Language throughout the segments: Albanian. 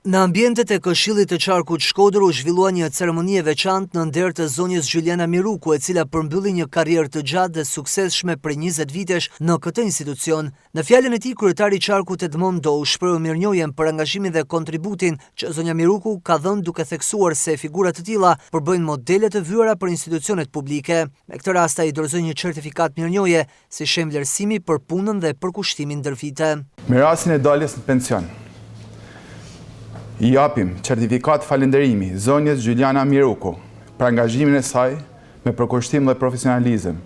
Në ambientet e Këshillit të Qarkut Shkodër u zhvillua një ceremoni e veçantë në nder të zonjës Gjyliana Miruku, e cila përmbylli një karrierë të gjatë dhe suksesshme për 20 vitesh në këtë institucion. Në fjalën e tij, kryetari i Qarkut Edmond Do u shpreu mirënjohjen për angazhimin dhe kontributin që zonja Miruku ka dhënë, duke theksuar se figura të tilla përbëjnë modele të vëra për institucionet publike. Me këtë rast ai dorëzoi një certifikat mirënjohje si shem vlerësimi për punën dhe përkushtimin ndër vite. Me rastin e daljes në pension, I japim certifikat falënderimi zonjës Gjyliana Miruku për angazhimin e saj me përkushtim dhe profesionalizëm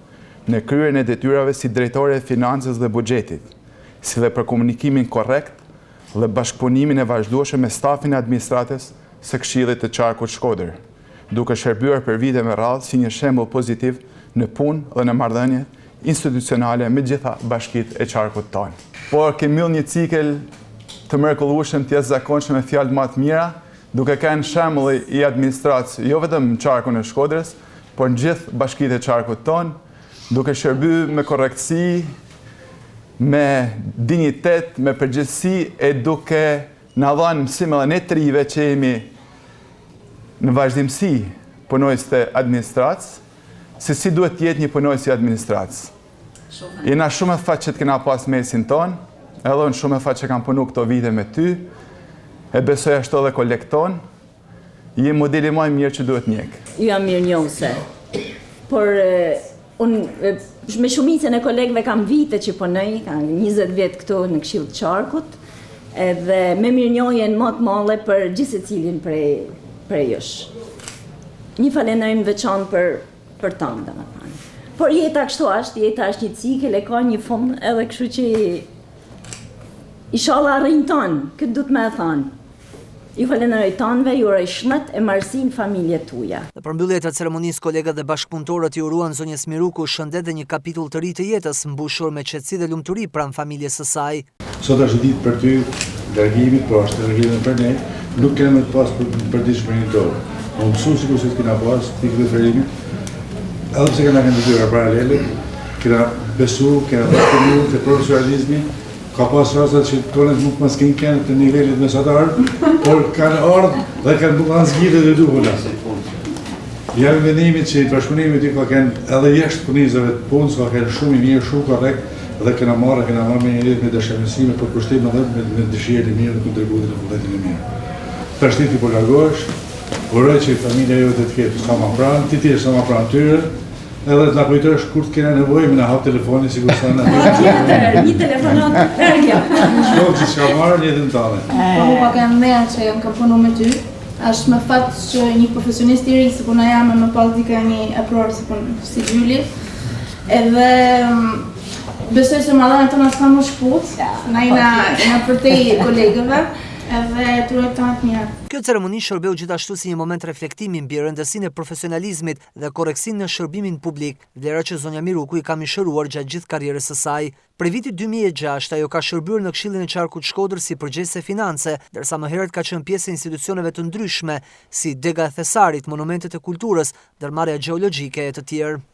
në kryerjen e detyrave si drejtore e financës dhe buxhetit, si dhe për komunikimin korrekt dhe bashkëpunimin e vazhdueshëm me stafin e administratës së Këshillit të Qarkut Shkodër, duke shërbyer për vite me radhë si një shembull pozitiv në punë dhe në marrëdhënie institucionale me gjitha bashkitë e Qarkut tonë. Por kemi mbyll një cikël të mrekullueshëm të jashtëzakonshëm me fjalë më të mira, duke qenë shembull I administratës jo vetëm në Qarkun e Shkodrës, por në gjithë bashkitë e Qarkut tonë, duke shërbyer me korrektësi, me dinjitet, me përgjegjësi e duke na dhënë mësim edhe ne të rive që jemi në vazhdimsi punojës të administratës, se si duhet të jetë një punojës I administratës. Jena shumë e fat që të kena pas mesin tonë, edhe unë shumë e fat që kam punu këto vite me ty, e besoj ashtu edhe kolegët tonë, je modeli më I mirë që duhet njek. Jam mirënjohëse, por unë me shumicën e kolegëve kam vite që punoj, kam 20 vjet këtu në Këshill të Qarkut, edhe me mirënjohjen më të madhe për gjithë secilin prej jush. Një falënderim veçantë për tonë, domethënë. Por jeta kështu është, jeta është një cikël, e ka një fund, edhe kështu që Inshallah arrin tonë, këtë du të me thonë. Ju falenderoj tonëve, ju uroj shëndet e marrësinë familjet tuaja. Në përmbyllje të ceremonisë, kolegët dhe bashkëpunëtorët I uruan zonjës Miruku shëndet dhe një kapitull të ri të jetës, mbushur me qetësi dhe lumturi pranë familjes së saj. Sot është ditë për ty, largimit, por është largimi për ne, nuk kemë të pas për dishmërinë tonë. Unë mësu sikur se të kena pas, të këtë referimit, edhe pse kena kënë të dyra paralele, kena besu, kena bashkëpunu, të profesionalizmi. Ka pas rastet që tonet nuk mas kënë kënë të nivellit mesatar, por kanë ardhë dhe kanë bukë anë zgjidhe dhe duhula. Jam vendimit që I bashkëpunimi ty ka kënë edhe jeshtë punizëve të punës, ka kënë shumë I mirë, shumë korrekt, dhe këna marrë me njërit me dëshemësime për kushtim edhe me dëshirë I mirë dhe kontributin e vullnetin E mirë. Përshtit I po largohesh, uroj që familja jote të ketë sa ma pranë, ti t'jesh sa ma pranë tyre, edhe të na kujtosh kur të kena nevojë me na hap telefoni sikur sa na. Patjetër, një telefonat ergja. Shkoj që s'ka marrë jetën tënde. Po më pak e mbeja që jam ka punu me ty. Është me fat që një profesionist I ri, si puna jam më pas dika një apror si Gjyli. Edhe besoj se marrëdhëniet tona s'kan më shkput. Na jena përtej kolegëve. Edhe turoj të të mirë. Kjo ceremoni shërbeu gjithashtu si një moment reflektimi mbi rëndësinë e profesionalizmit dhe korreksinë në shërbimin publik, vlera që zonja Miruku I ka mishëruar gjatë gjithë karrierës së saj. Prej vitit 2006 ajo ka shërbyer në Këshillin e Qarkut Shkodër si përgjegjëse finance, ndërsa më herët ka qenë pjesë e institucioneve të ndryshme si Dega e Thesarit, Monumentet e Kulturës, ndërmarrja gjeologjike e të tjerë.